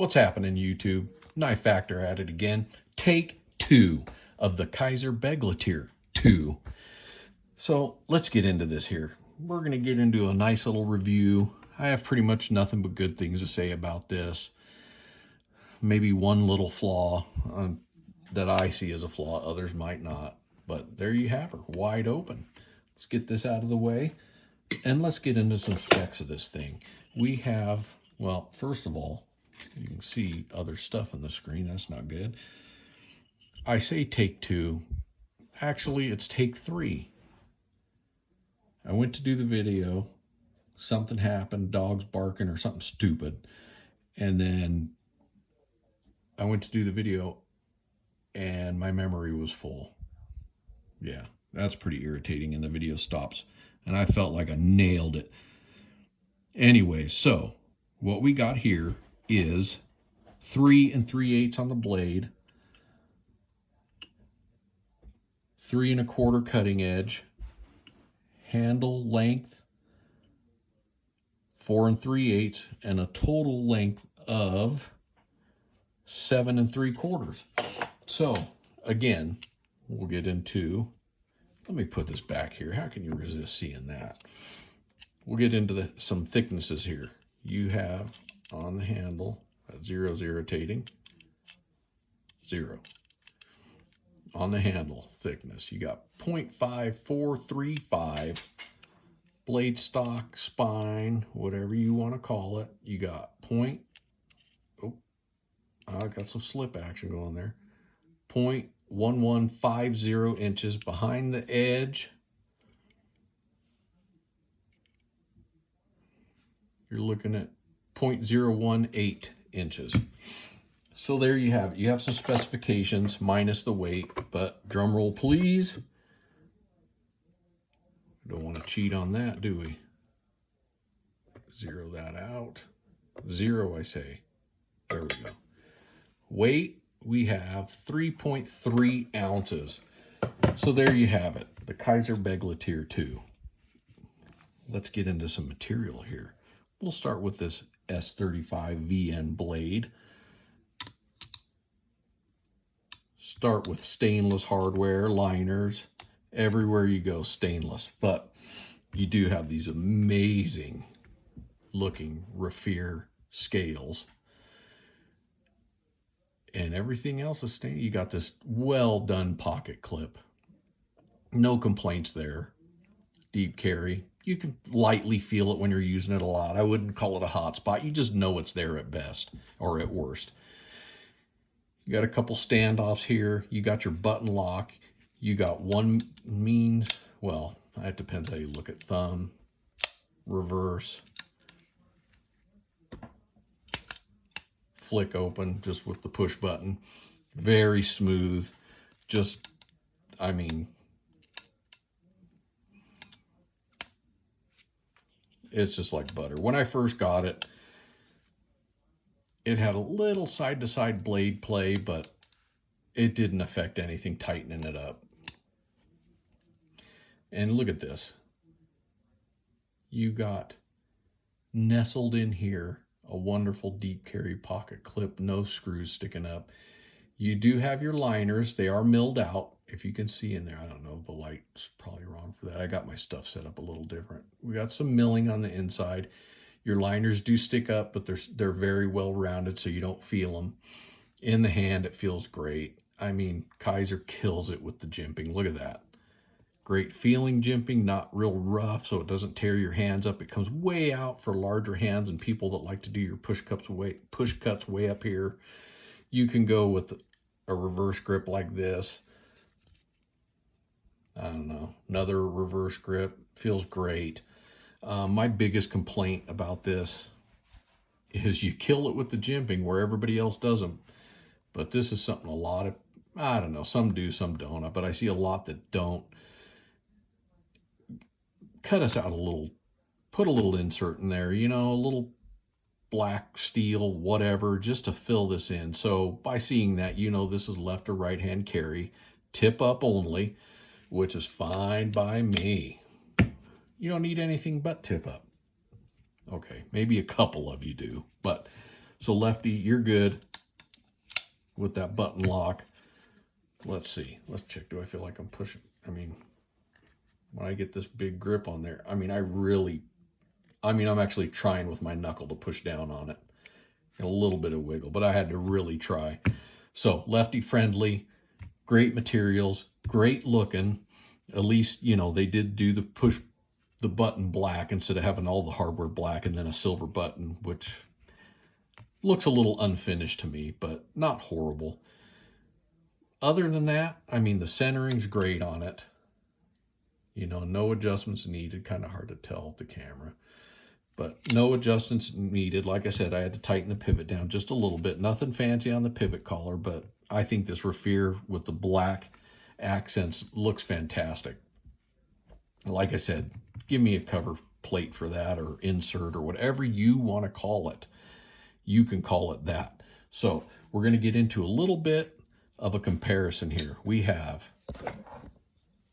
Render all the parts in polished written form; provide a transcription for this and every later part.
What's happening, YouTube? Knife Factor at it again. Take 2 of the Kizer Begleiter 2. So let's get into this here. We're going to get into a nice little review. I have pretty much nothing but good things to say about this. Maybe one little flaw that I see as a flaw, others might not. But there you have her, wide open. Let's get this out of the way and let's get into some specs of this thing. We have, well, first of all, you can see other stuff on the screen. That's not good. I say take 2. Actually, it's take 3. I went to do the video. Something happened, dogs barking or something stupid. And then I went to do the video and my memory was full. Yeah, that's pretty irritating, and the video stops. And I felt like I nailed it. Anyway, so what we got here is 3 3/8 on the blade, 3 1/4 cutting edge, handle length 4 3/8, and a total length of 7 3/4. So again, we'll get into, let me put this back here. How can you resist seeing that? We'll get into some thicknesses here. You have on the handle, 0's irritating, 0. On the handle thickness, you got 0.5435 blade stock, spine, whatever you want to call it. You got I got some slip action going there. 0.1150 inches behind the edge. You're looking at 0.018 inches. So there you have it. You have some specifications minus the weight, but drum roll please. Don't want to cheat on that, do we? Zero that out. 0, I say. There we go. Weight, we have 3.3 ounces. So there you have it, the Kizer Begleiter 2. Let's get into some material here. We'll start with this S35 VN blade. Start with stainless hardware, liners. Everywhere you go, stainless. But you do have these amazing looking Raffir scales. And everything else is stainless. You got this well done pocket clip. No complaints there. Deep carry. You can lightly feel it when you're using it a lot. I wouldn't call it a hot spot. You just know it's there at best or at worst. You got a couple standoffs here. You got your button lock. You got one means, well, it depends how you look at thumb, reverse, flick open just with the push button. Very smooth. Just, I mean, it's just like butter. When I first got it, it had a little side-to-side blade play, but it didn't affect anything tightening it up. And look at this. You got nestled in here a wonderful deep carry pocket clip, no screws sticking up. You do have your liners. They are milled out, if you can see in there. I don't know, the light's probably wrong for that. I got my stuff set up a little different. We got some milling on the inside. Your liners do stick up, but they're very well rounded, so you don't feel them. In the hand, it feels great. I mean, Kizer kills it with the jimping. Look at that. Great feeling jimping, not real rough, so it doesn't tear your hands up. It comes way out for larger hands and people that like to do your push cuts way up here. You can go with a reverse grip like this. I don't know, another reverse grip. Feels great. My biggest complaint about this is you kill it with the jimping where everybody else doesn't. But this is something a lot of, I don't know, some do, some don't. But I see a lot that don't. Cut us out a little, put a little insert in there, you know, a little black steel, whatever, just to fill this in. So by seeing that, you know this is left or right hand carry, tip up only, which is fine by me. You don't need anything but tip up. Okay, maybe a couple of you do, but So lefty, you're good with that button lock. Let's see. Let's check. Do I feel like I'm pushing? I mean, when I get this big grip on there, I mean, I'm actually trying with my knuckle to push down on it. A little bit of wiggle, but I had to really try. So lefty friendly, great materials, great looking. At least, you know, they did do the push the button black instead of having all the hardware black and then a silver button, which looks a little unfinished to me, but not horrible. Other than that, I mean, the centering's great on it. You know, no adjustments needed. Kind of hard to tell with the camera. But no adjustments needed. Like I said, I had to tighten the pivot down just a little bit. Nothing fancy on the pivot collar, but I think this Raffier with the black accents looks fantastic. Like I said, give me a cover plate for that, or insert, or whatever you want to call it. You can call it that. So we're going to get into a little bit of a comparison here. We have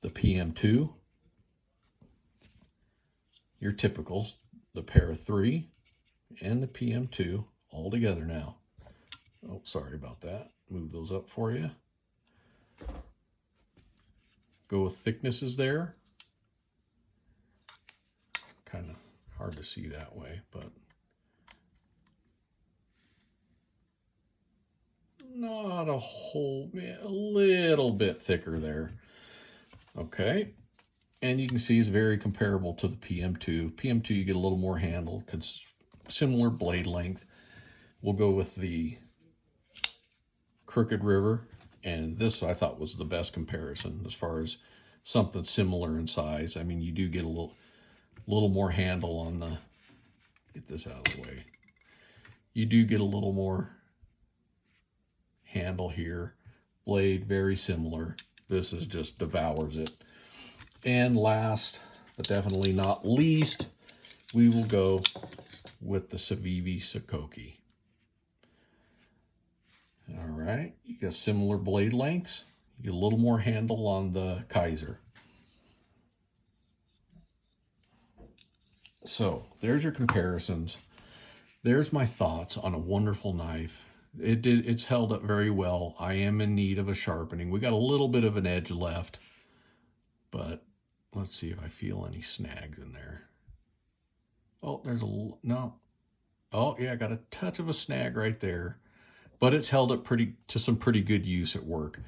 the PM2, your typicals, the Para 3, and the PM2 all together now. Oh, sorry about that. Move those up for you. Go with thicknesses there. Kind of hard to see that way, but not a whole, a little bit thicker there. Okay. And you can see it's very comparable to the PM2. PM2, you get a little more handle, because similar blade length. We'll go with the Crooked River, and this I thought was the best comparison as far as something similar in size. I mean, you do get a little more handle on the, get this out of the way. You do get a little more handle here. Blade, very similar. This is just devours it. And last, but definitely not least, we will go with the Civivi Sokoki. All right, you got similar blade lengths. You get a little more handle on the Kizer. So there's your comparisons. There's my thoughts on a wonderful knife. It's held up very well. I am in need of a sharpening. We got a little bit of an edge left, but let's see if I feel any snags in there. Oh, there's a, no. Oh yeah, I got a touch of a snag right there, but it's held up to some pretty good use at work.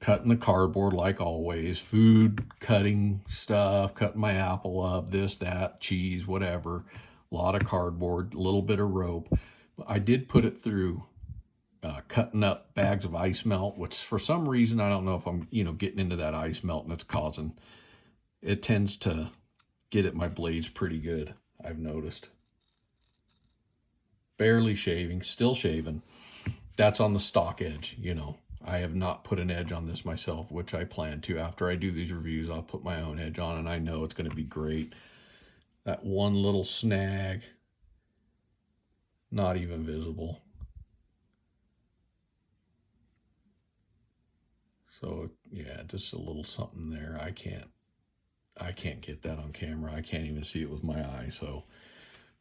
Cutting the cardboard like always, food cutting stuff, cutting my apple up, this, that, cheese, whatever. A lot of cardboard, a little bit of rope. I did put it through cutting up bags of ice melt, which for some reason, I don't know if I'm, getting into that ice melt and it's causing, it tends to get at my blades pretty good, I've noticed. Barely shaving, still shaving. That's on the stock edge, I have not put an edge on this myself, which I plan to. After I do these reviews, I'll put my own edge on, and I know it's going to be great. That one little snag, not even visible. So yeah, just a little something there. I can't get that on camera. I can't even see it with my eye. So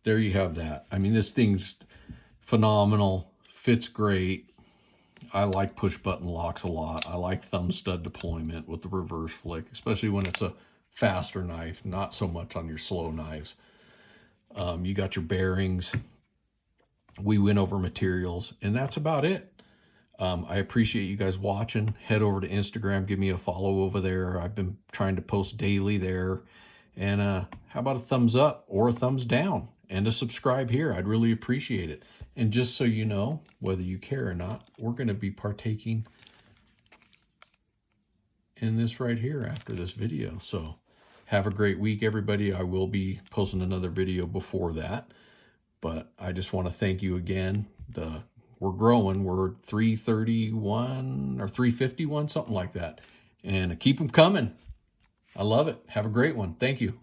there you have that. I mean, this thing's phenomenal, fits great. I like push button locks a lot. I like thumb stud deployment with the reverse flick, especially when it's a faster knife, not so much on your slow knives. You got your bearings. We went over materials, and that's about it. I appreciate you guys watching. Head over to Instagram, give me a follow over there. I've been trying to post daily there. And how about a thumbs up or a thumbs down and a subscribe here? I'd really appreciate it. And just so you know, whether you care or not, we're going to be partaking in this right here after this video. So have a great week, everybody. I will be posting another video before that. But I just want to thank you again. We're growing. We're 331 or 351, something like that. And keep them coming. I love it. Have a great one. Thank you.